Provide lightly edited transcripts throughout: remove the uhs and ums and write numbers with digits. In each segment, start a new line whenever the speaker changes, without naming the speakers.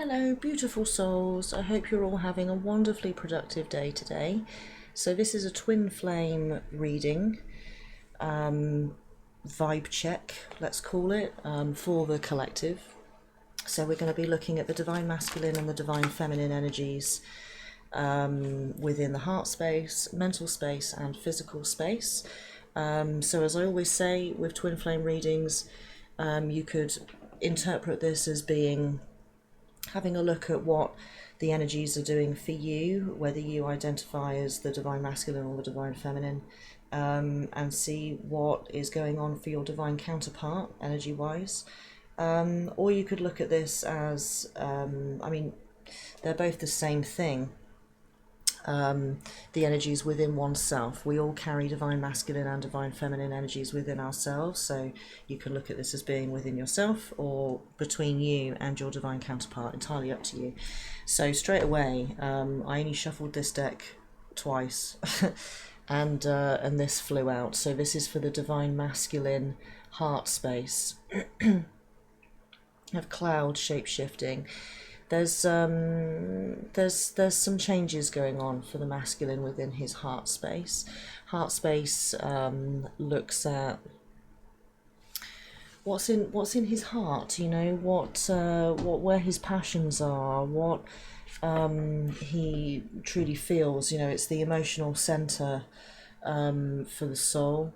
Hello, beautiful souls. I hope you're all having a wonderfully productive day today. So this is a twin flame reading, vibe check, let's call it, for the collective. So we're going to be looking at the divine masculine and the divine feminine energies within the heart space, mental space, and physical space. So as I always say with twin flame readings, you could interpret this as being having a look at what the energies are doing for you, whether you identify as the divine masculine or the divine feminine, and see what is going on for your divine counterpart energy wise. Or you could look at this as, they're both the same thing. The energies within oneself. We all carry divine masculine and divine feminine energies within ourselves, so you can look at this as being within yourself or between you and your divine counterpart, entirely up to you. So straight away, I only shuffled this deck twice and this flew out. So this is for the divine masculine heart space of cloud shape shifting. There's some changes going on for the masculine within his heart space. Heart space looks at what's in his heart. You know what where his passions are, what he truly feels. You know, it's the emotional center for the soul.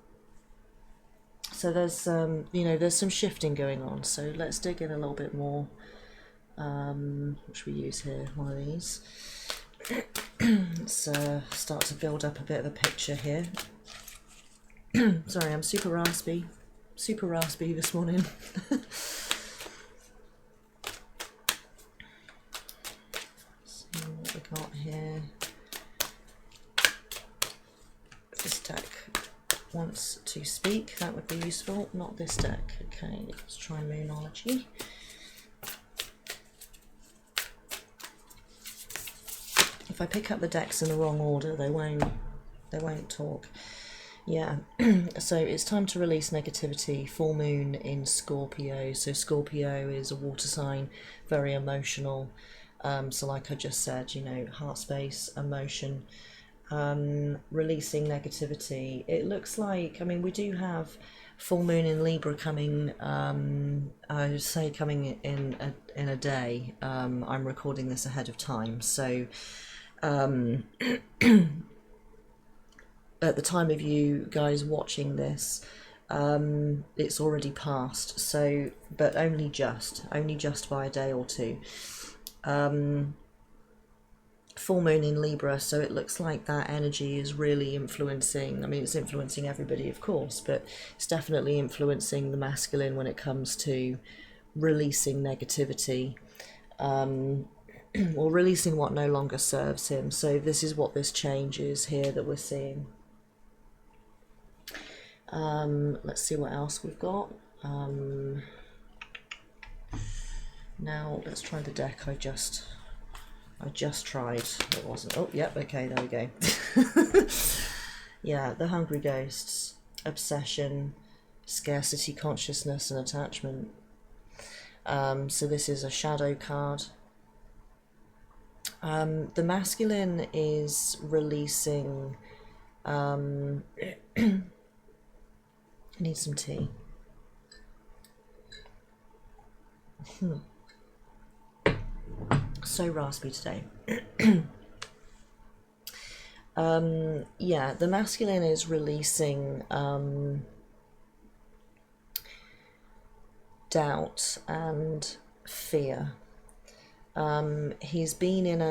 So there's there's some shifting going on. So let's dig in a little bit more. Which we use here, one of these. Let's start to build up a bit of a picture here. Sorry, I'm super raspy this morning. See what we got here. If this deck wants to speak, that would be useful. Not this deck. Okay, let's try Moonology. If I pick up the decks in the wrong order, they won't talk. Yeah, so it's time to release negativity. Full moon in Scorpio. So Scorpio is a water sign, very emotional. So like I just said, you know, heart space, emotion, releasing negativity. It looks like, I mean, we do have full moon in Libra coming, I would say coming in a day. I'm recording this ahead of time, so at the time of you guys watching this, it's already passed, so but only just by a day or two. Full moon in Libra, so it looks like that energy is really influencing, I mean it's influencing everybody of course, but it's definitely influencing the masculine when it comes to releasing negativity, or releasing what no longer serves him. So this is what this change is here that we're seeing. Let's see what else we've got. Now let's try the deck I just tried. It wasn't. Oh, yep. Okay, there we go. Yeah, the hungry ghosts, obsession, scarcity consciousness, and attachment. So this is a shadow card. The masculine is releasing. I need some tea. So raspy today. Yeah, the masculine is releasing doubt and fear. He's been in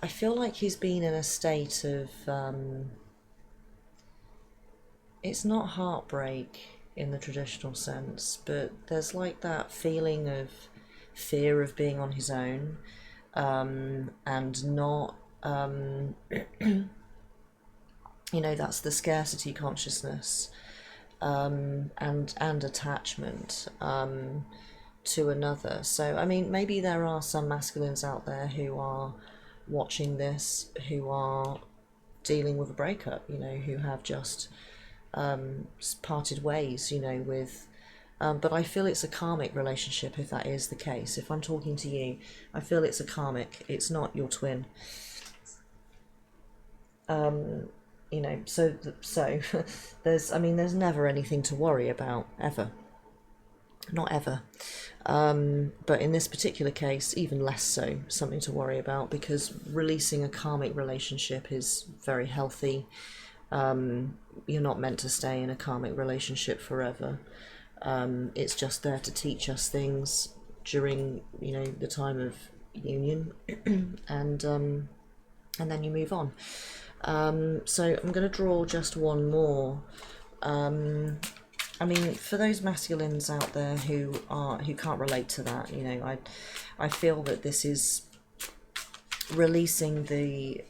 I feel like he's been in a state of, it's not heartbreak in the traditional sense, but there's like that feeling of fear of being on his own, and not, you know, that's the scarcity consciousness, and attachment, to another. So I mean, maybe there are some masculines out there who are watching this who are dealing with a breakup, you know, who have just parted ways, you know, with But I feel it's a karmic relationship if that is the case. If I'm talking to you, I feel it's a karmic. It's not your twin. You know, so there's never anything to worry about, ever. Not ever. But in this particular case, even less so, something to worry about, because releasing a karmic relationship is very healthy. You're not meant to stay in a karmic relationship forever. It's just there to teach us things during, the time of union, and then you move on. So I'm going to draw just one more. For those masculines out there who can't relate to that, I feel that this is releasing the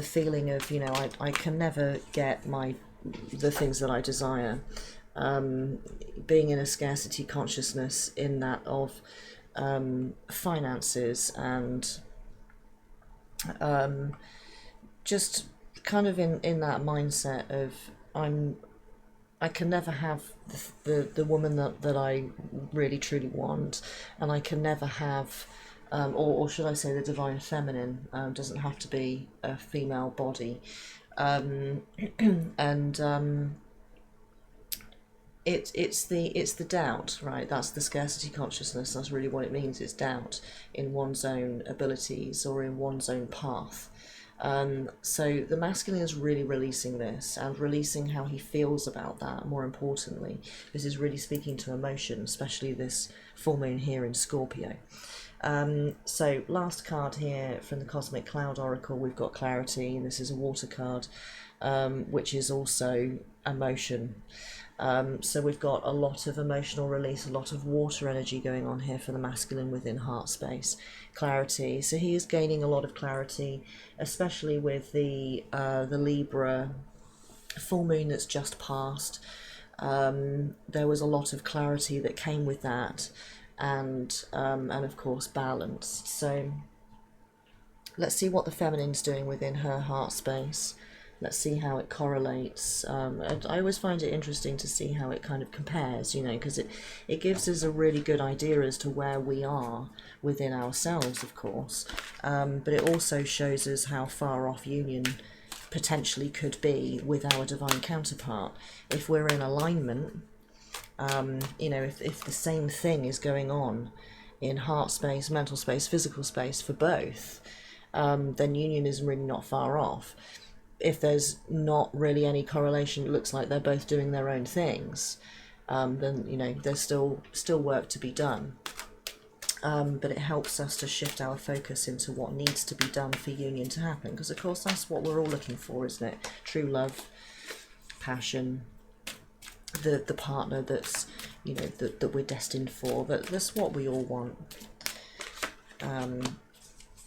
feeling of, I can never get the things that I desire. Being in a scarcity consciousness, in that of finances, and just kind of in that mindset of I can never have the woman that I really truly want, and I can never have, or should I say, the divine feminine. Doesn't have to be a female body, and it's the doubt, right? That's the scarcity consciousness. That's really what it means. It's doubt in one's own abilities or in one's own path. So the masculine is really releasing this, and releasing how he feels about that. More importantly, this is really speaking to emotion, especially this full moon here in Scorpio. So last card here from the Cosmic Cloud Oracle, we've got Clarity. This is a water card, which is also emotion. So we've got a lot of emotional release, a lot of water energy going on here for the masculine within heart space. Clarity. So he is gaining a lot of clarity, especially with the Libra full moon that's just passed. There was a lot of clarity that came with that, and of course balance. So let's see what the feminine's doing within her heart space. Let's see how it correlates. And I always find it interesting to see how it kind of compares, because it gives us a really good idea as to where we are within ourselves, of course. But it also shows us how far off union potentially could be with our divine counterpart. If we're in alignment, if the same thing is going on in heart space, mental space, physical space for both, then union is really not far off. If there's not really any correlation, it looks like they're both doing their own things, then there's still work to be done. But it helps us to shift our focus into what needs to be done for union to happen, because of course that's what we're all looking for, isn't it? True love, passion, the partner that's that we're destined for. That's what we all want.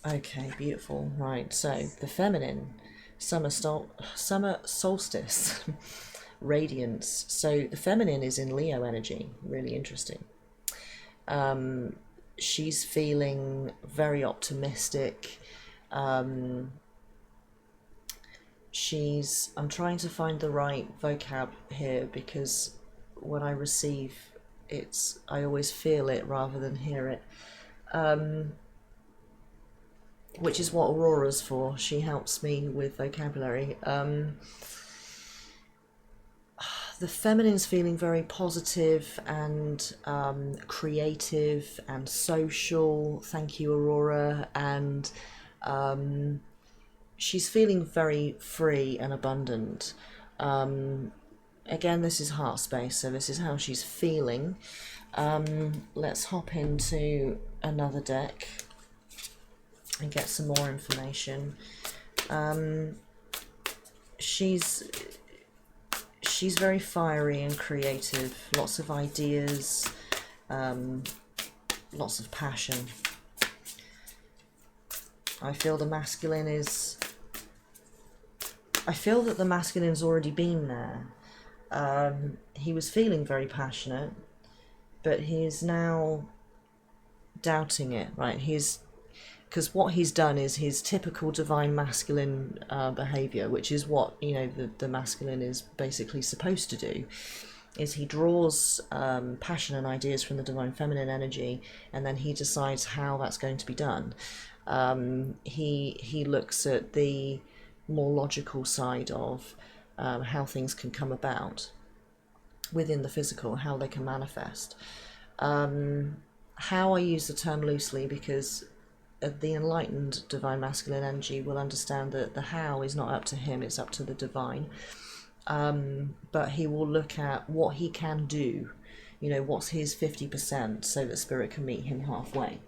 Okay, beautiful. Right, so the feminine. Summer solstice, radiance. So the feminine is in Leo energy, really interesting. She's feeling very optimistic. I'm trying to find the right vocab here, because when I receive I always feel it rather than hear it. Which is what Aurora's for. She helps me with vocabulary. The feminine's feeling very positive and creative and social. Thank you, Aurora. And she's feeling very free and abundant. Again, this is heart space, so this is how she's feeling. Let's hop into another deck and get some more information. She's very fiery and creative, lots of ideas, lots of passion. I feel that the masculine's already been there. He was feeling very passionate, but he is now doubting it, right? Because what he's done is his typical divine masculine behavior, which is what the masculine is basically supposed to do. is he draws passion and ideas from the divine feminine energy, and then he decides how that's going to be done. He looks at the more logical side of how things can come about within the physical, how they can manifest. How I use the term loosely, because the enlightened divine masculine energy will understand that the how is not up to him, it's up to the divine. But he will look at what he can do, what's his 50%, so that spirit can meet him halfway.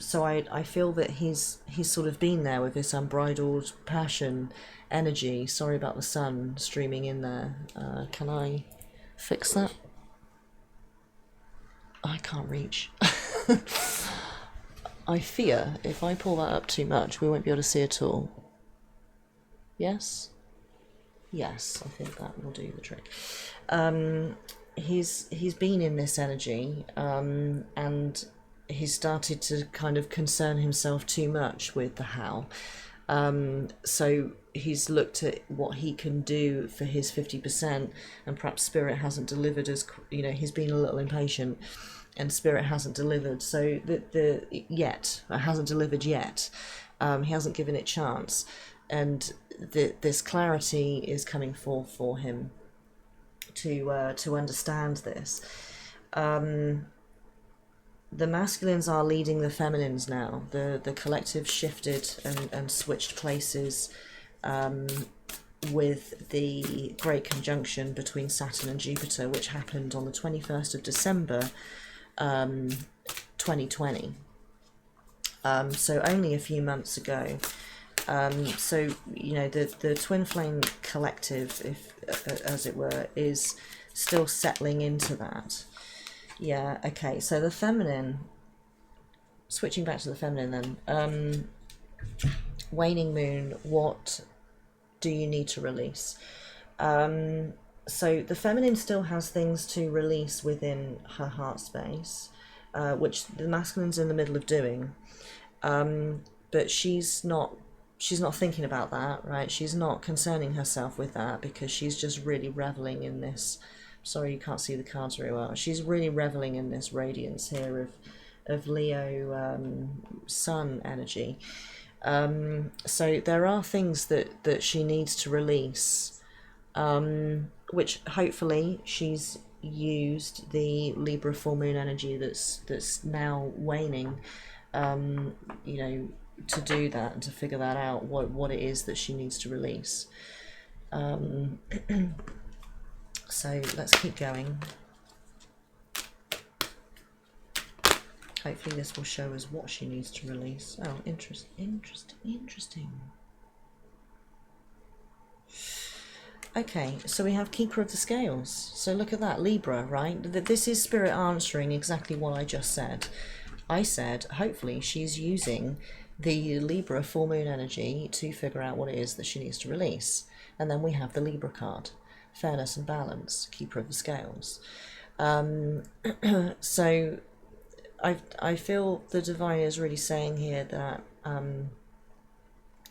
So I feel that he's sort of been there with this unbridled passion energy. Sorry about the sun streaming in there. Can I fix that? I can't reach. I fear if I pull that up too much, we won't be able to see at all. Yes? Yes, I think that will do the trick. He's been in this energy, and he's started to kind of concern himself too much with the how. So he's looked at what he can do for his 50%, and perhaps spirit hasn't delivered as, he's been a little impatient and spirit hasn't delivered. So hasn't delivered yet. He hasn't given it chance. And this clarity is coming forth for him to understand this. The masculines are leading the feminines now. The collective shifted and switched places with the great conjunction between Saturn and Jupiter, which happened on the 21st of December 2020. So only a few months ago. So the twin flame collective, as it were, is still settling into that. Yeah, okay, so the feminine, switching back to the feminine then, waning moon, what do you need to release? So the feminine still has things to release within her heart space, which the masculine's in the middle of doing, but she's not thinking about that, right? She's not concerning herself with that, because she's just really reveling in this. Sorry, you can't see the cards very well. She's really reveling in this radiance here of Leo sun energy. So there are things that she needs to release, which hopefully she's used the Libra full moon energy that's now waning, to do that and to figure that out, what it is that she needs to release. So let's keep going. Hopefully this will show us what she needs to release. Oh, interesting. Okay, so we have Keeper of the Scales. So look at that, Libra, right? This is Spirit answering exactly what I just said. I said, hopefully she's using the Libra full moon energy to figure out what it is that she needs to release. And then we have the Libra card. Fairness and balance, Keeper of the Scales. So I feel the divine is really saying here that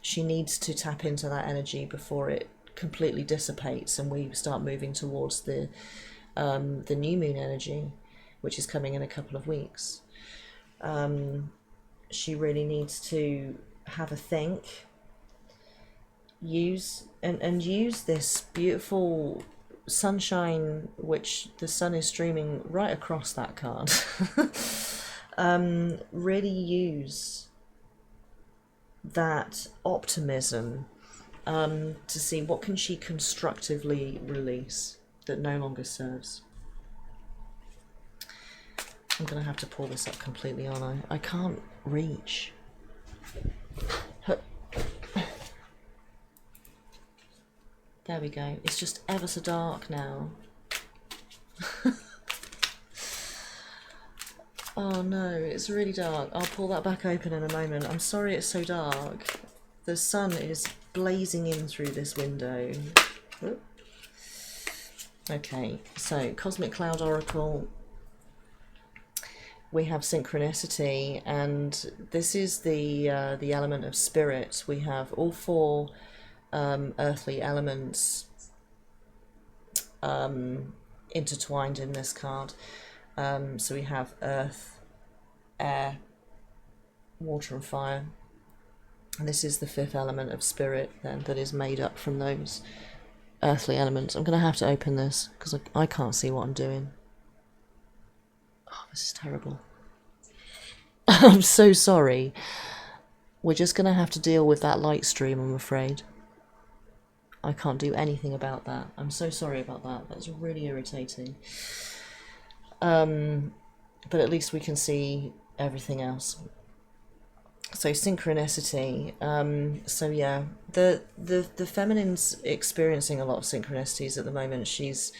she needs to tap into that energy before it completely dissipates and we start moving towards the new moon energy, which is coming in a couple of weeks. She really needs to have a think, use this beautiful sunshine, which the sun is streaming right across that card. Really use that optimism to see what can she constructively release that no longer serves. I'm gonna have to pull this up completely, aren't I can't reach. There we go. It's just ever so dark now. Oh no, it's really dark. I'll pull that back open in a moment. I'm sorry it's so dark. The sun is blazing in through this window. Okay, so Cosmic Cloud Oracle. We have synchronicity, and this is the element of spirit. We have all four earthly elements intertwined in this card. So we have earth, air, water and fire. And this is the fifth element of spirit then that is made up from those earthly elements. I'm going to have to open this because I can't see what I'm doing. Oh, this is terrible. I'm so sorry. We're just going to have to deal with that light stream, I'm afraid. I can't do anything about that. I'm so sorry about that. That's really irritating. But at least we can see everything else. So synchronicity. So yeah, the feminine's experiencing a lot of synchronicities at the moment. She's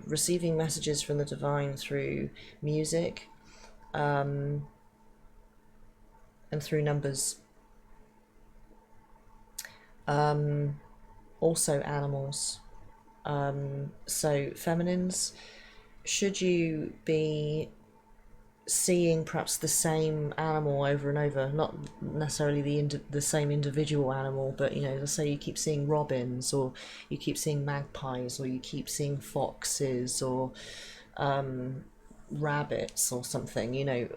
receiving messages from the divine through music, and through numbers. Also animals. So feminines, should you be seeing perhaps the same animal over and over, not necessarily the same individual animal, but let's say you keep seeing robins, or you keep seeing magpies, or you keep seeing foxes, or rabbits or something,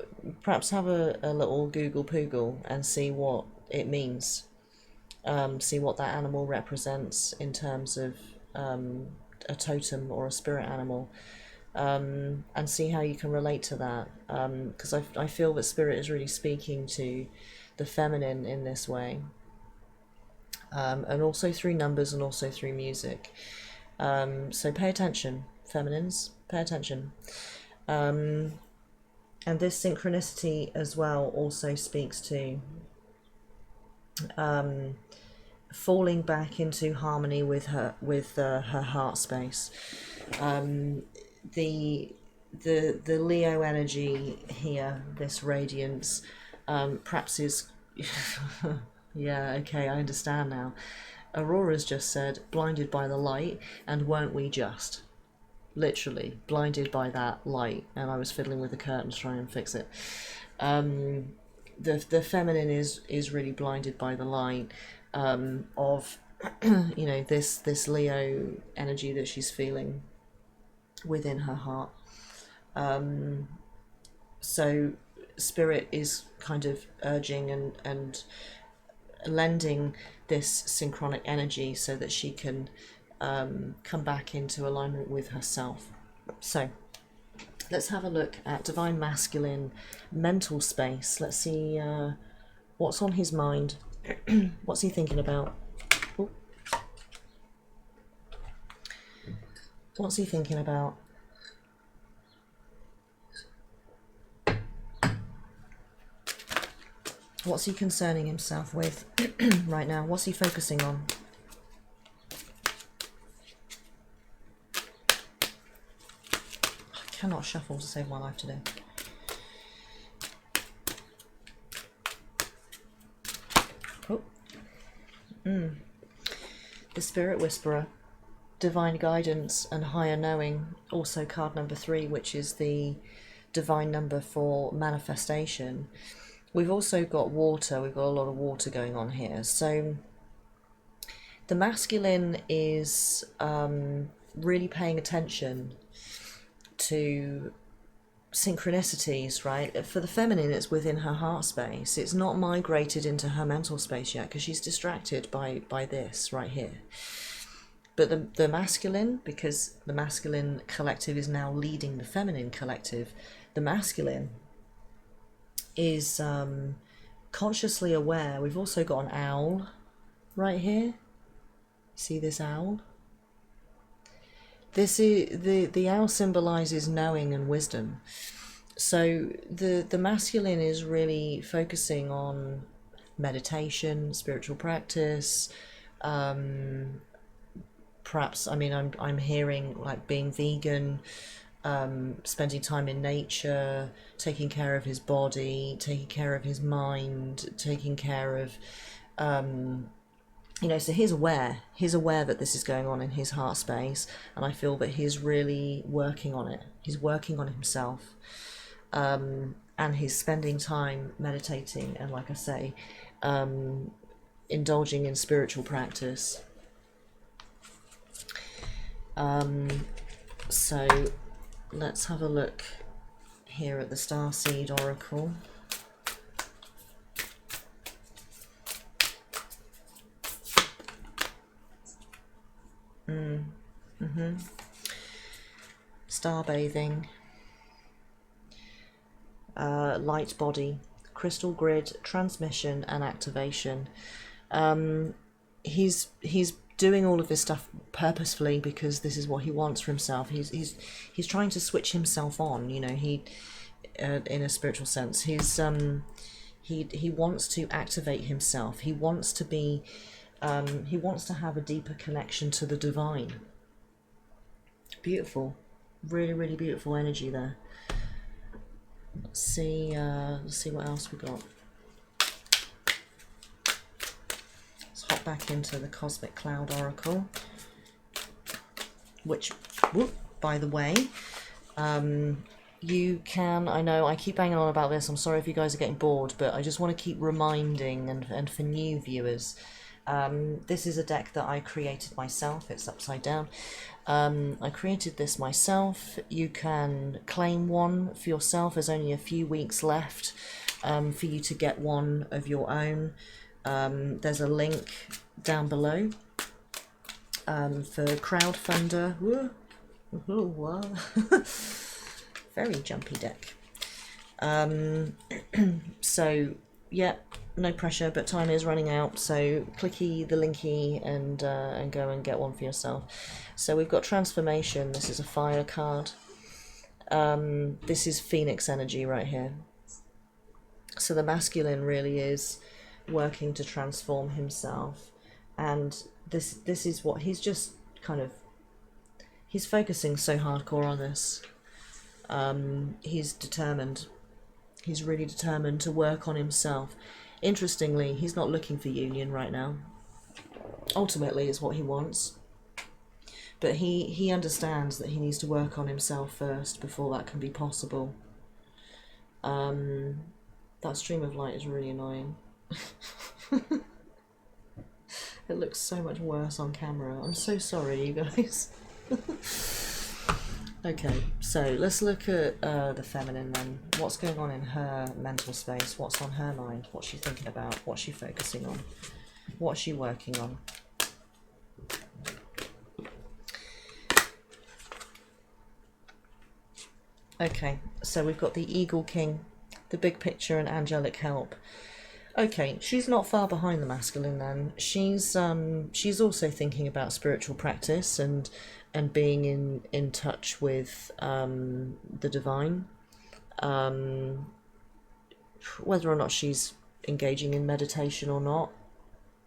perhaps have a little Google Poogle and see what it means, see what that animal represents in terms of a totem or a spirit animal. And see how you can relate to that, because I feel that spirit is really speaking to the feminine in this way, and also through numbers and also through music. So pay attention, feminines, pay attention. And this synchronicity as well also speaks to falling back into harmony with her heart space. The Leo energy here, this radiance, perhaps is yeah, okay, I understand now. Aurora's just said blinded by the light, and weren't we just literally blinded by that light? And I was fiddling with the curtains trying to fix it. The feminine is really blinded by the light of this Leo energy that she's feeling within her heart. So spirit is kind of urging and lending this synchronic energy so that she can come back into alignment with herself. So let's have a look at divine masculine mental space. Let's see what's on his mind. What's he thinking about? Ooh. What's he thinking about? What's he concerning himself with right now? What's he focusing on? I cannot shuffle to save my life today. Oh. The Spirit Whisperer, Divine Guidance and Higher Knowing. Also card number 3, which is the divine number for manifestation. We've also got water. We've got a lot of water going on here. So the masculine is really paying attention to synchronicities, right? For the feminine, it's within her heart space. It's not migrated into her mental space yet because she's distracted by this right here. But the masculine, because the masculine collective is now leading the feminine collective, the masculine is consciously aware. We've also got an owl right here. See this owl? This is the owl symbolizes knowing and wisdom. So the masculine is really focusing on meditation, spiritual practice. Perhaps, I'm hearing like being vegan, spending time in nature, taking care of his body, taking care of his mind, taking care of, so he's aware that this is going on in his heart space, and I feel that he's really working on it. He's working on himself, and he's spending time meditating and, like I say, indulging in spiritual practice. So let's have a look here at the Starseed Oracle. Star bathing, light body, crystal grid, transmission and activation. He's doing all of this stuff purposefully because this is what he wants for himself. He's trying to switch himself on, you know. He in a spiritual sense, he wants to activate himself. He wants to be he wants to have a deeper connection to the divine. Beautiful, really, really beautiful energy there. Let's see what else we got. Let's hop back into the Cosmic Cloud Oracle, which, whoop, by the way, you can, I know I keep banging on about this, I'm sorry if you guys are getting bored, but I just want to keep reminding, and for new viewers, this is a deck that I created myself. It's upside down. I created this myself. You can claim one for yourself. There's only a few weeks left for you to get one of your own. There's a link down below for crowdfunder. Whoa. Very jumpy deck. So yeah, no pressure, but time is running out, so clicky the linky and go and get one for yourself. So we've got transformation. This is a fire card. This is Phoenix energy right here. So the masculine really is working to transform himself, and this is what he's just kind of, he's focusing so hardcore on this. He's determined. He's really determined to work on himself. Interestingly, he's not looking for union right now. Ultimately, is what he wants. But he understands that he needs to work on himself first before that can be possible. That stream of light is really annoying. It looks so much worse on camera. I'm so sorry, you guys. Okay, so let's look at the feminine then. What's going on in her mental space? What's on her mind? What's she thinking about? What's she focusing on? What's she working on? Okay, so we've got the Eagle King, the big picture and angelic help. Okay, she's not far behind the masculine then. She's also thinking about spiritual practice and being in touch with the divine. Whether or not she's engaging in meditation or not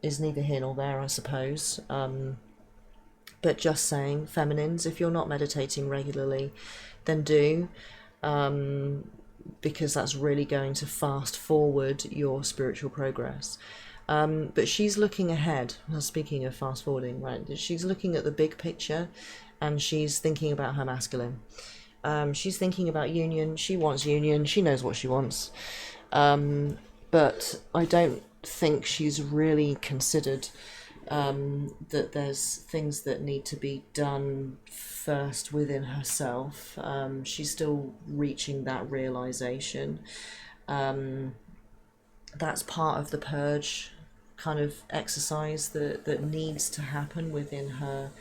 is neither here nor there, I suppose. But just saying, feminines, if you're not meditating regularly, then do. Because that's really going to fast forward your spiritual progress. But she's looking ahead. Well, speaking of fast forwarding, right? She's looking at the big picture, and she's thinking about her masculine. She's thinking about union. She wants union. She knows what she wants. But I don't think she's really considered that there's things that need to be done first within herself. She's still reaching that realization. That's part of the purge kind of exercise that needs to happen within her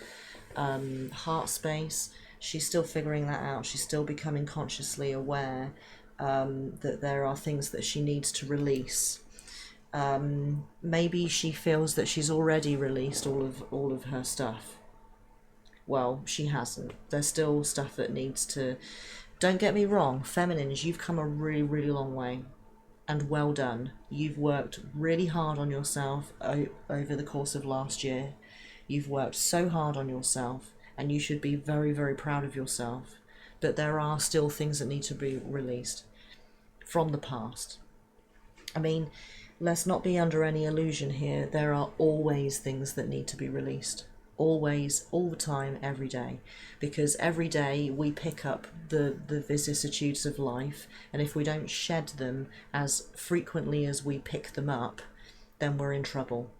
heart space. She's still figuring that out. She's still becoming consciously aware that there are things that she needs to release. Maybe she feels that she's already released all of her stuff. Well, she hasn't. There's still stuff that needs to... Don't get me wrong, feminines, you've come a really, really long way. And well done. You've worked really hard on yourself over the course of last year. You've worked so hard on yourself, and you should be very, very proud of yourself. But there are still things that need to be released from the past. I mean, let's not be under any illusion here. There are always things that need to be released. Always, all the time, every day. Because every day we pick up the vicissitudes of life, and if we don't shed them as frequently as we pick them up, then we're in trouble.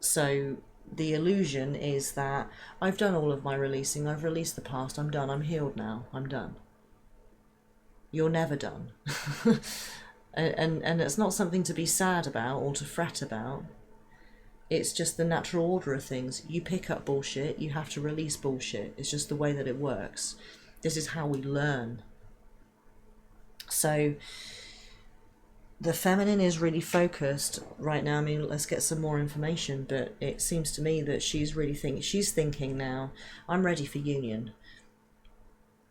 So the illusion is that I've done all of my releasing, I've released the past, I'm done, I'm healed now, I'm done. You're never done. and it's not something to be sad about or to fret about. It's just the natural order of things. You pick up bullshit, you have to release bullshit. It's just the way that it works. This is how we learn. So the feminine is really focused right now. I mean, let's get some more information, but it seems to me that she's thinking now, I'm ready for union.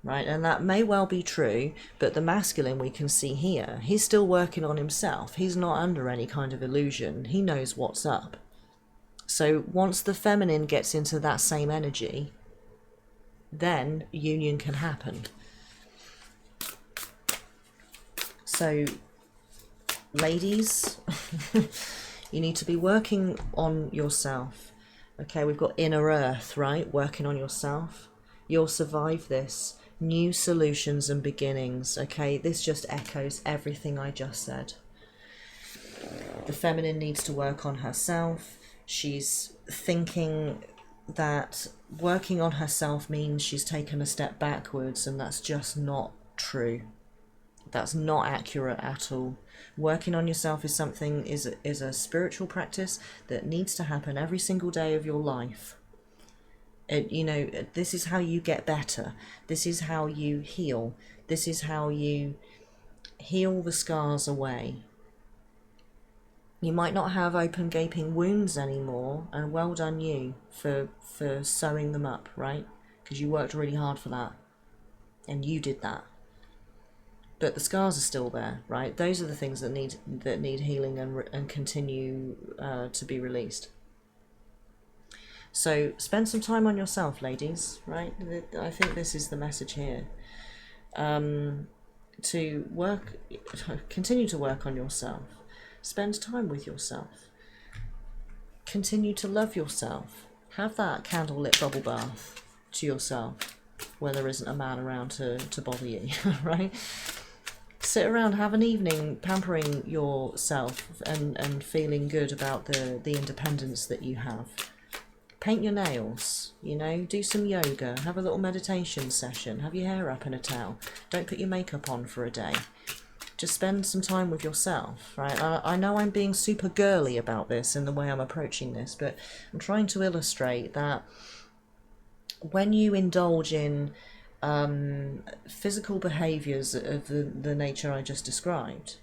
Right, and that may well be true, but the masculine we can see here, he's still working on himself. He's not under any kind of illusion. He knows what's up. So once the feminine gets into that same energy, then union can happen. So, ladies, you need to be working on yourself. Okay, we've got inner earth, right? Working on yourself. You'll survive this. New solutions and beginnings. Okay, this just echoes everything I just said. The feminine needs to work on herself. She's thinking that working on herself means she's taken a step backwards, and that's just not true. That's not accurate at all. Working on yourself is a spiritual practice that needs to happen every single day of your life. This is how you get better. This is how you heal. This is how you heal the scars away. You might not have open gaping wounds anymore, and well done you for sewing them up, right? Because you worked really hard for that, and you did that. But the scars are still there, right? Those are the things that need healing and continue to be released. So spend some time on yourself, ladies, right? I think this is the message here. Continue to work on yourself. Spend time with yourself. Continue to love yourself. Have that candlelit bubble bath to yourself where there isn't a man around to bother you, right? Sit around, have an evening pampering yourself and feeling good about the independence that you have. Paint your nails, do some yoga, have a little meditation session, have your hair up in a towel. Don't put your makeup on for a day. Just spend some time with yourself, right? I know I'm being super girly about this in the way I'm approaching this, but I'm trying to illustrate that when you indulge in physical behaviours of the nature I just described,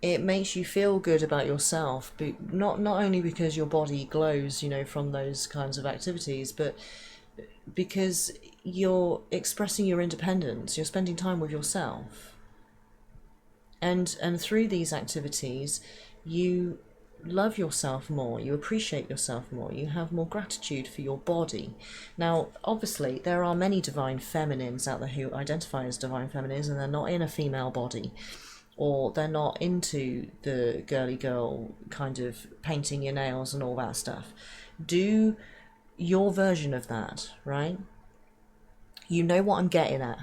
it makes you feel good about yourself, but not only because your body glows, from those kinds of activities, but because you're expressing your independence, you're spending time with yourself. And through these activities, you love yourself more, you appreciate yourself more, you have more gratitude for your body. Now, obviously, there are many divine feminines out there who identify as divine feminines and they're not in a female body, or they're not into the girly girl kind of painting your nails and all that stuff. Do your version of that, right? You know what I'm getting at.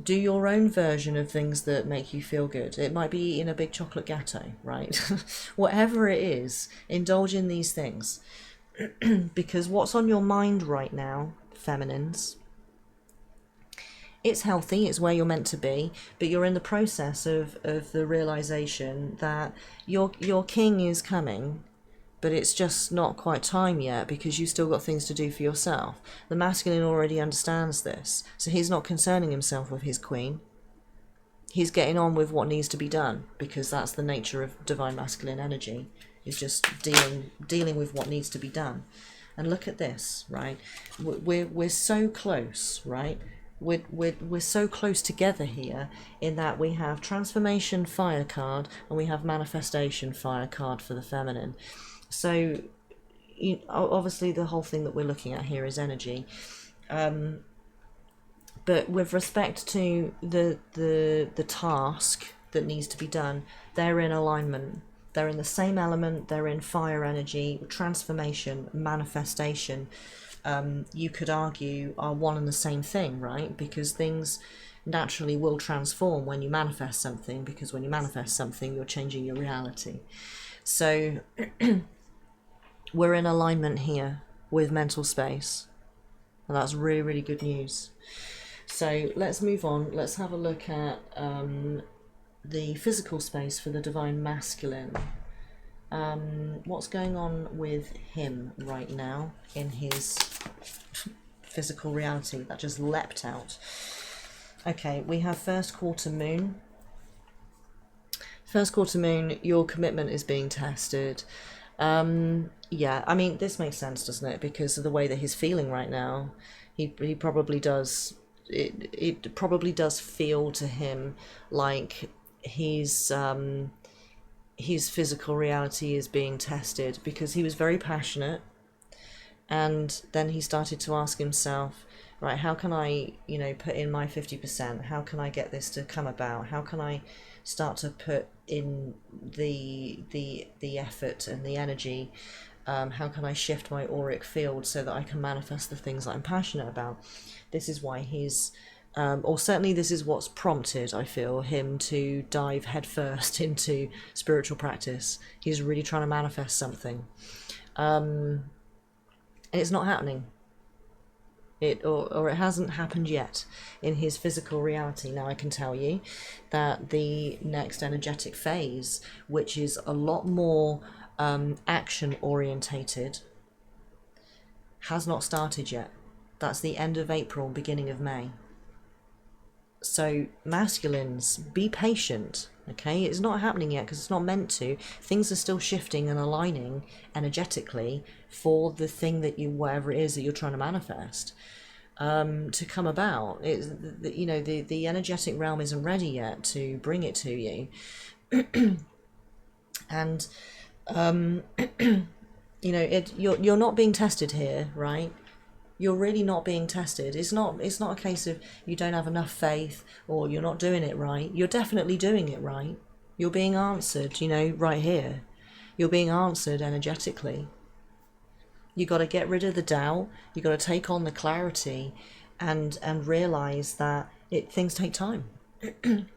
Do your own version of things that make you feel good. It might be eating a big chocolate gâteau, right? Whatever it is, indulge in these things. Because what's on your mind right now, feminines, it's healthy, it's where you're meant to be, but you're in the process of the realization that your king is coming, but it's just not quite time yet because you've still got things to do for yourself. The masculine already understands this, so he's not concerning himself with his queen. He's getting on with what needs to be done, because that's the nature of divine masculine energy, is just dealing with what needs to be done. And look at this, right? We're so close, right? We're so close together here in that we have transformation fire card and we have manifestation fire card for the feminine. So obviously the whole thing that we're looking at here is energy, but with respect to the task that needs to be done, they're in alignment. They're in the same element. They're in fire energy, transformation, manifestation. You could argue are one and the same thing, right? Because things naturally will transform when you manifest something, because when you manifest something, you're changing your reality. So we're in alignment here with mental space, and that's really, really good news. So let's move on. Let's have a look at the physical space for the divine masculine. What's going on with him right now in his physical reality? That just leapt out. Okay, we have first quarter moon. First quarter moon, your commitment is being tested. Yeah, I mean, this makes sense, doesn't it? Because of the way that he's feeling right now, he probably does. It probably does feel to him like his physical reality is being tested, because he was very passionate, and then he started to ask himself, right, how can I, put in my 50%? How can I get this to come about? How can I start to put in the effort and the energy? How can I shift my auric field so that I can manifest the things that I'm passionate about? This is why he's, or certainly this is what's prompted, I feel, him to dive headfirst into spiritual practice. He's really trying to manifest something. And it's not happening. Or it hasn't happened yet in his physical reality. Now I can tell you that the next energetic phase, which is a lot more action orientated, has not started yet. That's the end of April, beginning of May. So masculines, be patient. Okay, it's not happening yet because it's not meant to. Things are still shifting and aligning energetically for the thing that you, whatever it is that you're trying to manifest, to come about. It's, the energetic realm isn't ready yet to bring it to you. And you're not being tested here, right? You're really not being tested. It's not a case of you don't have enough faith or you're not doing it right. You're definitely doing it right. You're being answered, right here. You're being answered energetically. You got to get rid of the doubt. You got to take on the clarity, and realize that things take time. The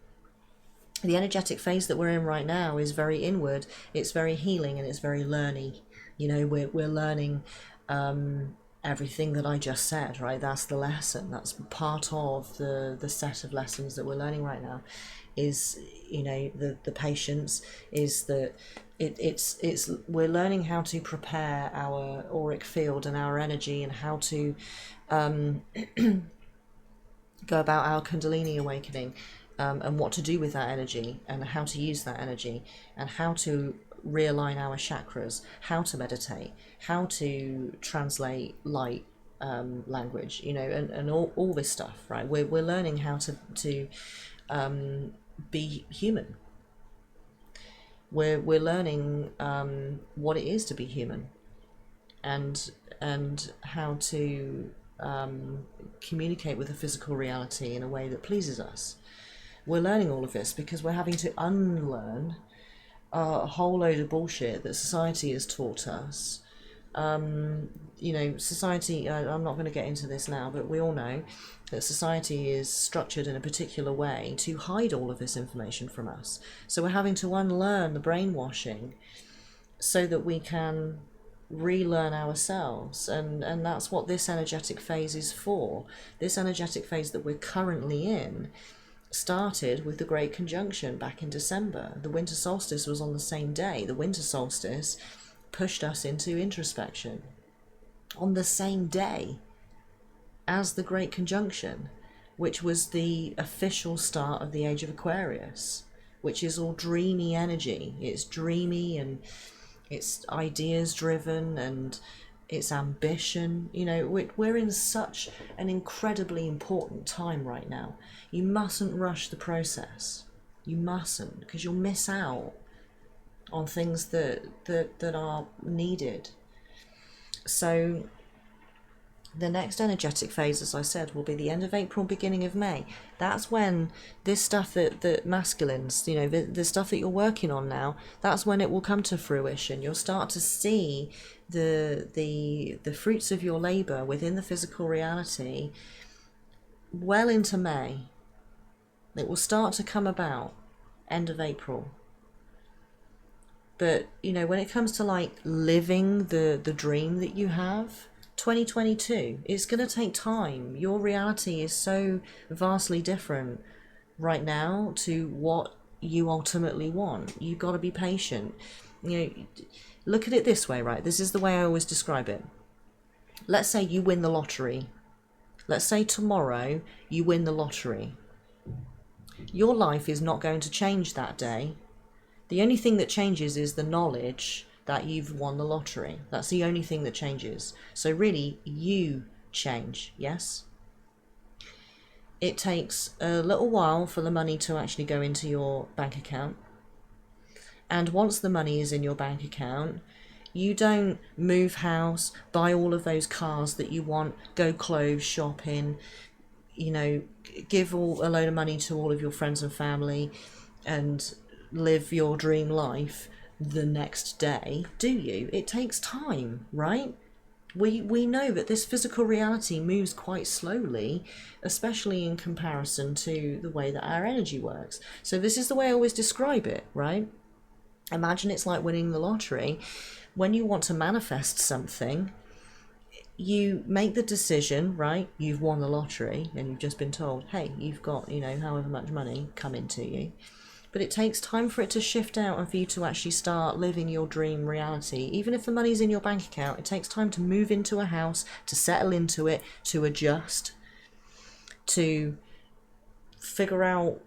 energetic phase that we're in right now is very inward. It's very healing, and it's very learning. We're learning everything that I just said, right? That's the lesson. That's part of the set of lessons that we're learning right now. Is the patience, is that it's we're learning how to prepare our auric field and our energy, and how to go about our Kundalini awakening, and what to do with that energy, and how to use that energy, and how to realign our chakras, how to meditate, how to translate light language, and all this stuff, right? We're learning how to be human. We're learning what it is to be human, and how to communicate with the physical reality in a way that pleases us. We're learning all of this because we're having to unlearn a whole load of bullshit that society has taught us. Society, I'm not going to get into this now, but we all know that society is structured in a particular way to hide all of this information from us. So we're having to unlearn the brainwashing so that we can relearn ourselves, and that's what this energetic phase is for. This energetic phase that we're currently in started with the Great Conjunction back in December. The winter solstice was on the same day. The winter solstice pushed us into introspection on the same day as the Great Conjunction, which was the official start of the Age of Aquarius, which is all dreamy energy. It's dreamy, and it's ideas driven, and it's ambition. We're in such an incredibly important time right now. You mustn't rush the process. You mustn't, because you'll miss out on things that are needed. So the next energetic phase, as I said, will be the end of April, beginning of May. That's when this stuff that masculines, the stuff that you're working on now, that's when it will come to fruition. You'll start to see the fruits of your labor within the physical reality well into May. It will start to come about end of April. But, you know, when it comes to like living the dream that you have, 2022, it's going to take time. Your reality is so vastly different right now to what you ultimately want. You've got to be patient. You know, look at it this way, right? This is the way I always describe it. Let's say you win the lottery. Let's say tomorrow you win the lottery. Your life is not going to change that day. The only thing that changes is the knowledge that you've won the lottery. That's the only thing that changes. So really, you change, yes? It takes a little while for the money to actually go into your bank account. And once the money is in your bank account, you don't move house, buy all of those cars that you want, go clothes shopping, you know, give a load of money to all of your friends and family and live your dream life the next day, do you? It takes time, right? We know that this physical reality moves quite slowly, especially in comparison to the way that our energy works. So this is the way I always describe it, right? Imagine it's like winning the lottery. When you want to manifest something, you make the decision, right? You've won the lottery and you've just been told, hey, you've got, you know, however much money coming to you. But it takes time for it to shift out and for you to actually start living your dream reality. Even if the money's in your bank account, it takes time to move into a house, to settle into it, to adjust, to figure out,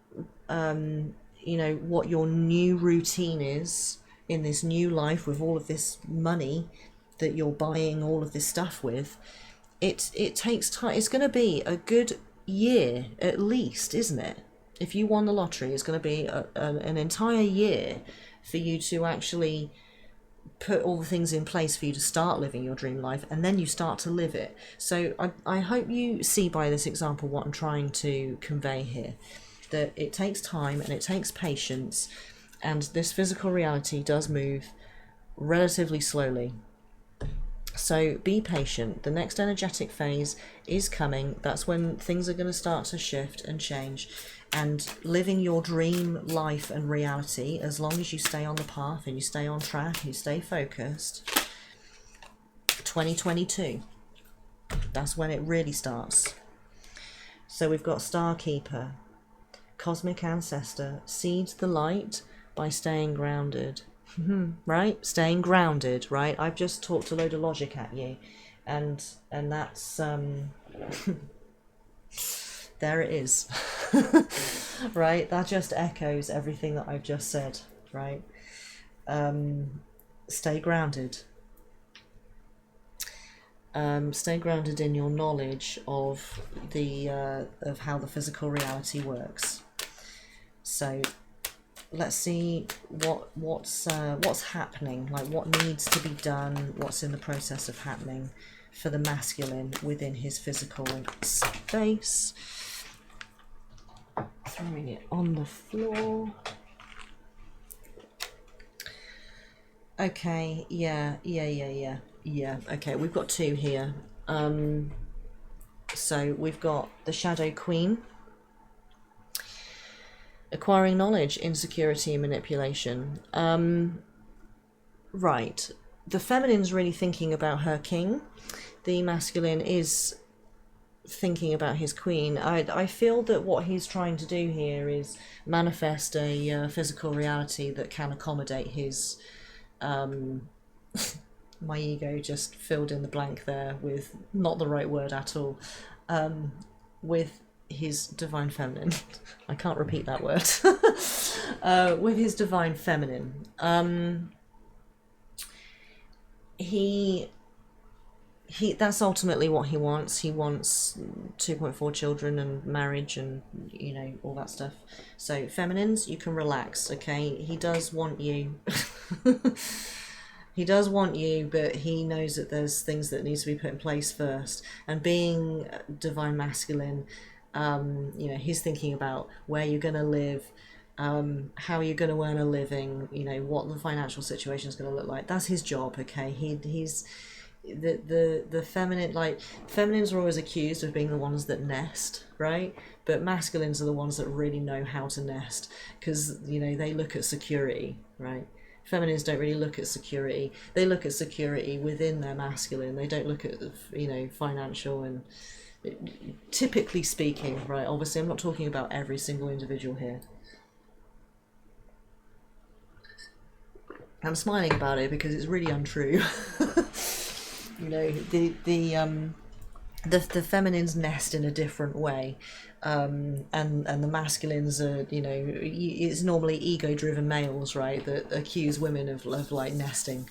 you know, what your new routine is in this new life with all of this money that you're buying all of this stuff with. It takes time. It's going to be a good year at least, isn't it? If you won the lottery, it's going to be an entire year for you to actually put all the things in place for you to start living your dream life, and then you start to live it. So I hope you see by this example what I'm trying to convey here, that it takes time and it takes patience, and this physical reality does move relatively slowly. So be patient. The next energetic phase is coming. That's when things are going to start to shift and change. And living your dream life and reality, as long as you stay on the path and you stay on track and you stay focused, 2022, that's when it really starts. So we've got Star Keeper, Cosmic Ancestor, seeds the light by staying grounded. Right? Staying grounded, right? I've just talked a load of logic at you, and that's there it is. Right? That just echoes everything that I've just said, right? Stay grounded. Stay grounded in your knowledge of the of how the physical reality works. So let's see what's happening, like what needs to be done, what's in the process of happening for the masculine within his physical space. Throwing it on the floor. Okay, yeah. Okay, we've got two here. So we've got the Shadow Queen. Acquiring knowledge, insecurity, and manipulation. Right. The feminine's really thinking about her king. The masculine is thinking about his queen. I feel that what he's trying to do here is manifest a physical reality that can accommodate his... my ego just filled in the blank there with not the right word at all. With his divine feminine. I can't repeat that word. With his divine feminine. He that's ultimately what he wants. He wants 2.4 children and marriage and, you know, all that stuff. So feminines, you can relax, okay? He does want you. He does want you, but he knows that there's things that needs to be put in place first. And being divine masculine, you know, he's thinking about where you're going to live, how you're going to earn a living, you know, what the financial situation is going to look like. That's his job, okay? He's the feminine, like, feminines are always accused of being the ones that nest, right? But masculines are the ones that really know how to nest, because, you know, they look at security, right? Feminines don't really look at security. They look at security within their masculine. They don't look at, you know, financial and, typically speaking, right? Obviously, I'm not talking about every single individual here. I'm smiling about it because it's really untrue. You know, the feminines nest in a different way, and the masculines are, you know, it's normally ego-driven males, right, that accuse women of like nesting,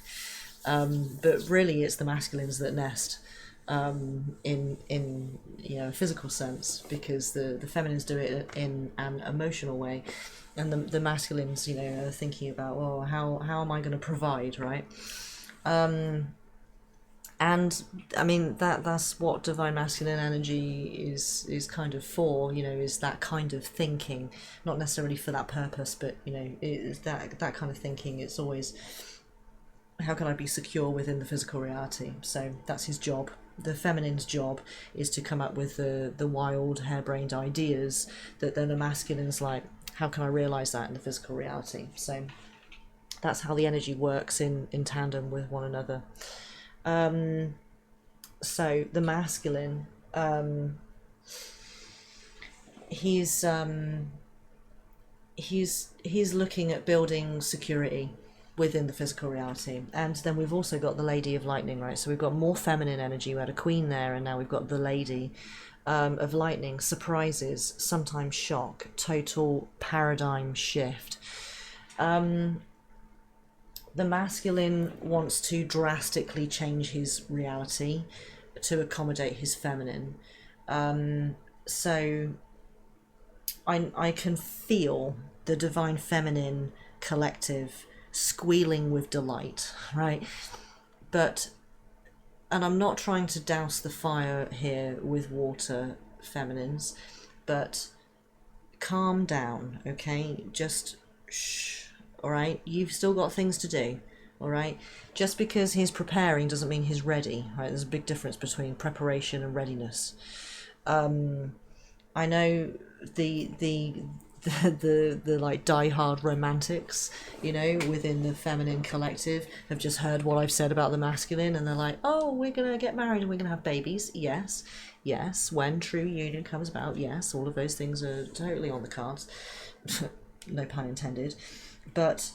but really it's the masculines that nest, in you know, a physical sense, because the feminines do it in an emotional way, and the masculines, you know, are thinking about, oh, how am I going to provide, right? And I mean, that's what divine masculine energy is kind of for, you know, is that kind of thinking, not necessarily for that purpose, but, you know, it's that kind of thinking. It's always, how can I be secure within the physical reality? So that's his job. The feminine's job is to come up with the wild, harebrained ideas that then the masculine's like, how can I realize that in the physical reality? So that's how the energy works in tandem with one another. So the masculine, he's looking at building security within the physical reality. And then we've also got the Lady of Lightning, right? So we've got more feminine energy. We had a queen there, and now we've got the Lady of Lightning. Surprises, sometimes shock, total paradigm shift. The masculine wants to drastically change his reality to accommodate his feminine. So I can feel the divine feminine collective squealing with delight, right? But, and I'm not trying to douse the fire here with water, feminines, but calm down, okay? Just shh. All right, you've still got things to do. All right, just because he's preparing doesn't mean he's ready. Right, there's a big difference between preparation and readiness. I know the like die-hard romantics, you know, within the feminine collective have just heard what I've said about the masculine, and they're like, oh, we're gonna get married and we're gonna have babies. Yes, when true union comes about, yes, all of those things are totally on the cards. No pun intended. But,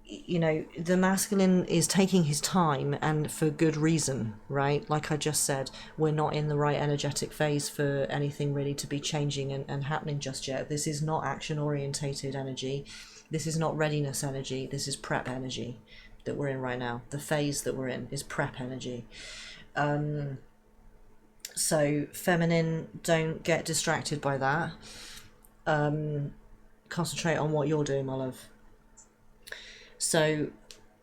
you know, the masculine is taking his time, and for good reason, right? Like I just said, we're not in the right energetic phase for anything really to be changing and happening just yet. This is not action-orientated energy. This is not readiness energy. This is prep energy that we're in right now. The phase that we're in is prep energy. So feminine, don't get distracted by that. Concentrate on what you're doing, my love. So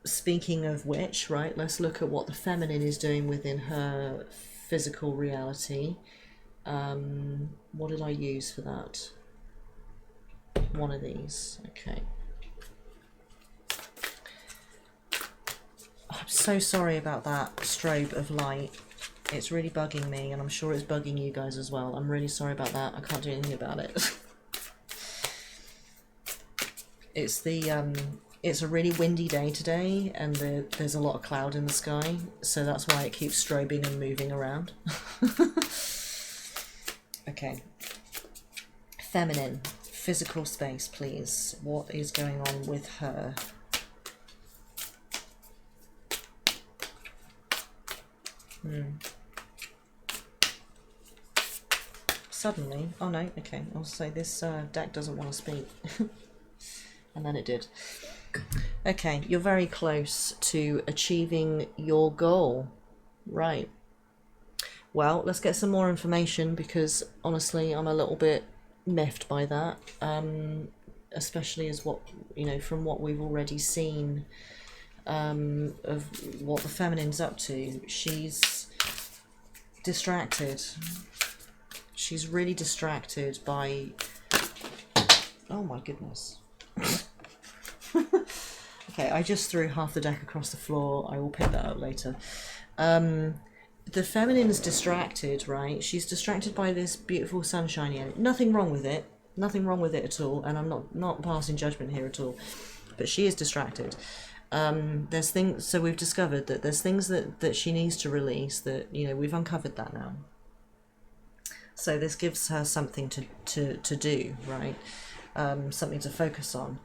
speaking of which, right, let's look at what the feminine is doing within her physical reality. What did I use for that? One of these. Okay. I'm so sorry about that strobe of light. It's really bugging me, and I'm sure it's bugging you guys as well. I'm really sorry about that. I can't do anything about it. It's a really windy day today, and there's a lot of cloud in the sky, so that's why it keeps strobing and moving around. Okay. Feminine, physical space, please. What is going on with her? Suddenly, oh no, okay, I'll say this deck doesn't want to speak. And then it did. Okay, you're very close to achieving your goal. Right. Well, let's get some more information, because honestly, I'm a little bit miffed by that. Especially as what, you know, from what we've already seen of what the feminine's up to. She's distracted. She's really distracted by... Oh my goodness. Okay, I just threw half the deck across the floor. I will pick that up later. The feminine's distracted, right? She's distracted by this beautiful sunshiny energy. Nothing wrong with it. Nothing wrong with it at all. And I'm not passing judgment here at all. but she is distracted. There's things, so we've discovered that there's things that she needs to release, that, you know, we've uncovered that now. So this gives her something to do, right? Something to focus on.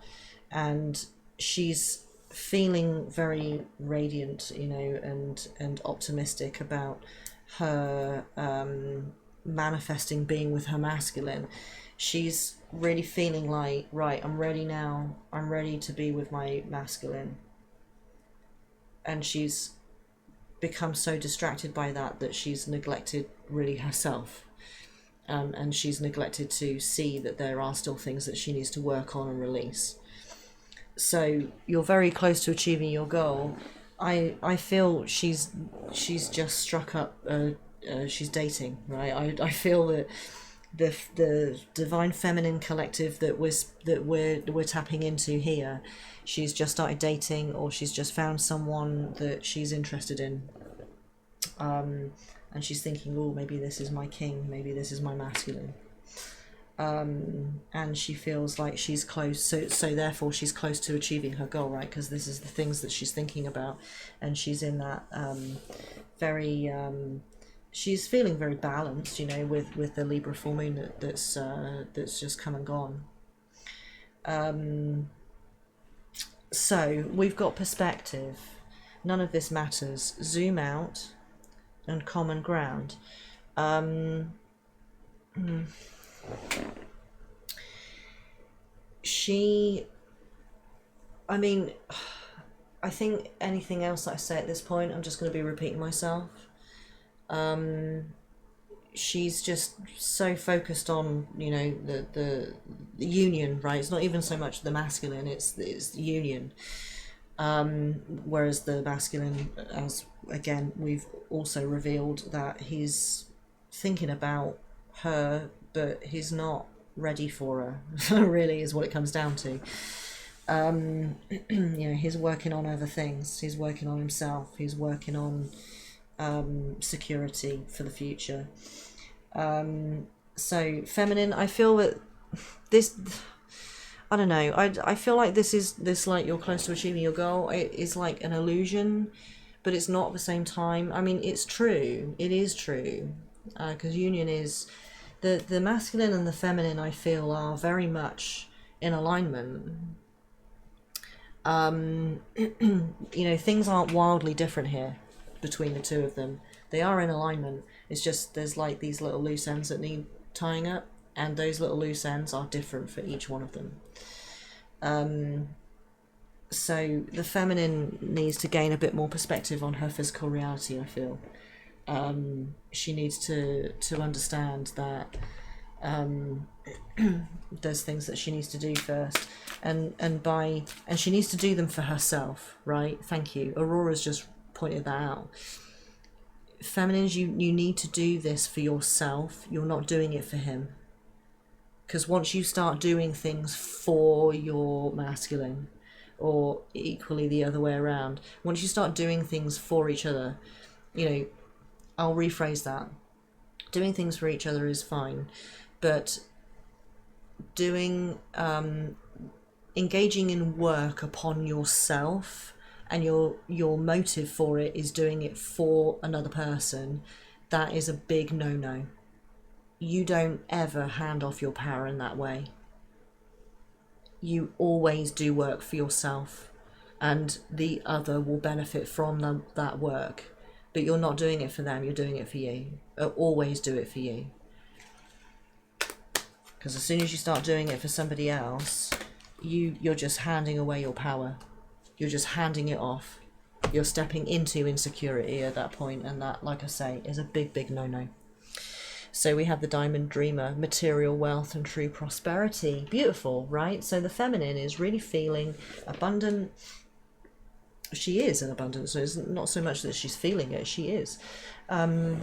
And she's feeling very radiant, you know, and optimistic about her manifesting being with her masculine. She's really feeling like, right, I'm ready now. I'm ready to be with my masculine. And she's become so distracted by that she's neglected really herself. And she's neglected to see that there are still things that she needs to work on and release. So you're very close to achieving your goal. I feel she's just struck up. She's dating, right? I feel that the divine feminine collective that we're tapping into here, she's just started dating, or she's just found someone that she's interested in. And she's thinking, oh, maybe this is my king, maybe this is my masculine. And she feels like she's close, so therefore she's close to achieving her goal, right? Because this is the things that she's thinking about, and she's in that she's feeling very balanced, you know, with the Libra full moon that's just come and gone. So we've got perspective. None of this matters. Zoom out. And common ground. I mean, I think anything else that I say at this point, I'm just going to be repeating myself. She's just so focused on, you know, the union, right? It's not even so much the masculine, it's the union. Whereas the masculine, as again we've also revealed, that he's thinking about her, but he's not ready for her. Really is what it comes down to. You know, he's working on other things. He's working on himself. He's working on security for the future. So feminine, I feel that this, I don't know, I feel like this like you're close to achieving your goal. It is like an illusion, but it's not at the same time. I mean, it's true. It is true, because union is the masculine and the feminine, I feel, are very much in alignment. You know, things aren't wildly different here between the two of them. They are in alignment. It's just there's like these little loose ends that need tying up, and those little loose ends are different for each one of them. So the feminine needs to gain a bit more perspective on her physical reality, I feel. She needs to understand that there's things that she needs to do first, and she needs to do them for herself, right? Thank you. Aurora's just pointed that out. Feminines, you need to do this for yourself. You're not doing it for him. Because once you start doing things for your masculine, or equally the other way around, once you start doing things for each other, you know, I'll rephrase that. Doing things for each other is fine, but doing, engaging in work upon yourself, and your motive for it is doing it for another person, that is a big no-no. You don't ever hand off your power in that way. You always do work for yourself, and the other will benefit from that work. But you're not doing it for them, you're doing it for you. Always do it for you. Because as soon as you start doing it for somebody else, you're just handing away your power. You're just handing it off. You're stepping into insecurity at that point, and that, like I say, is a big, big no-no. So we have the Diamond Dreamer, material wealth and true prosperity. Beautiful, right? So the feminine is really feeling abundant. She is in abundance, so it's not so much that she's feeling it, she is. In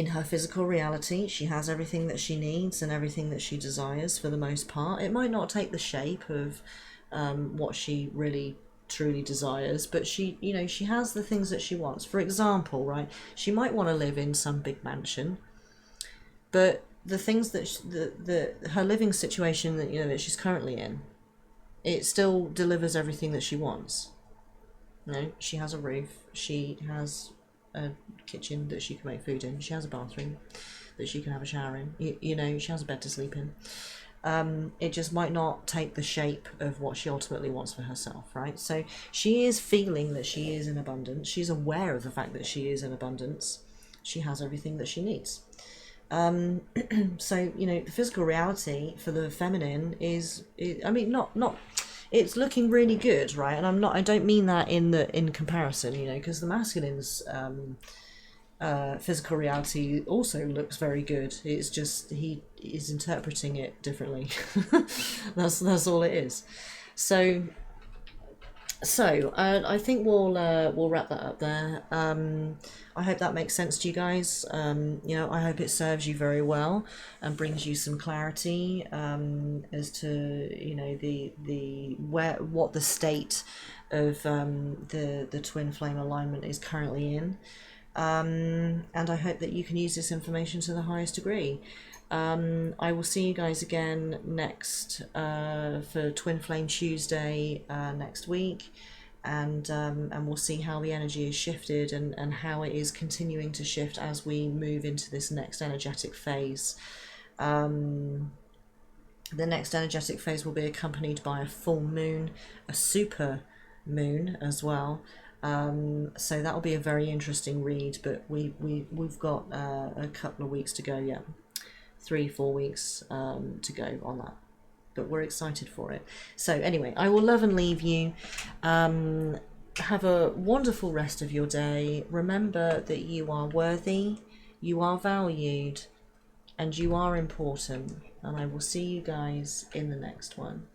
her physical reality, she has everything that she needs and everything that she desires for the most part. It might not take the shape of what she really truly desires, but she, you know, she has the things that she wants. For example, right, she might want to live in some big mansion, but the things that her living situation that, you know, that she's currently in, it still delivers everything that she wants. You know, she has a roof, she has a kitchen that she can make food in, she has a bathroom that she can have a shower in, you know, she has a bed to sleep in. It just might not take the shape of what she ultimately wants for herself, right? So she is feeling that she is in abundance. She's aware of the fact that she is in abundance. She has everything that she needs. So, you know, the physical reality for the feminine is I mean, not it's looking really good, right? And I don't mean that in comparison, you know, because the masculine's physical reality also looks very good. It's just he is interpreting it differently. That's all it is. So I think we'll wrap that up there. I hope that makes sense to you guys. You know, I hope it serves you very well and brings you some clarity as to, you know, what the state of the twin flame alignment is currently in. And I hope that you can use this information to the highest degree. I will see you guys again next for Twin Flame Tuesday next week, and we'll see how the energy is shifted and how it is continuing to shift as we move into this next energetic phase. The next energetic phase will be accompanied by a full moon, a super moon as well. So that will be a very interesting read, but we've got a couple of weeks to go yet. 3-4 weeks to go on that, but we're excited for it. So anyway, I will love and leave you. Have a wonderful rest of your day. Remember that you are worthy, you are valued, and you are important, and I will see you guys in the next one.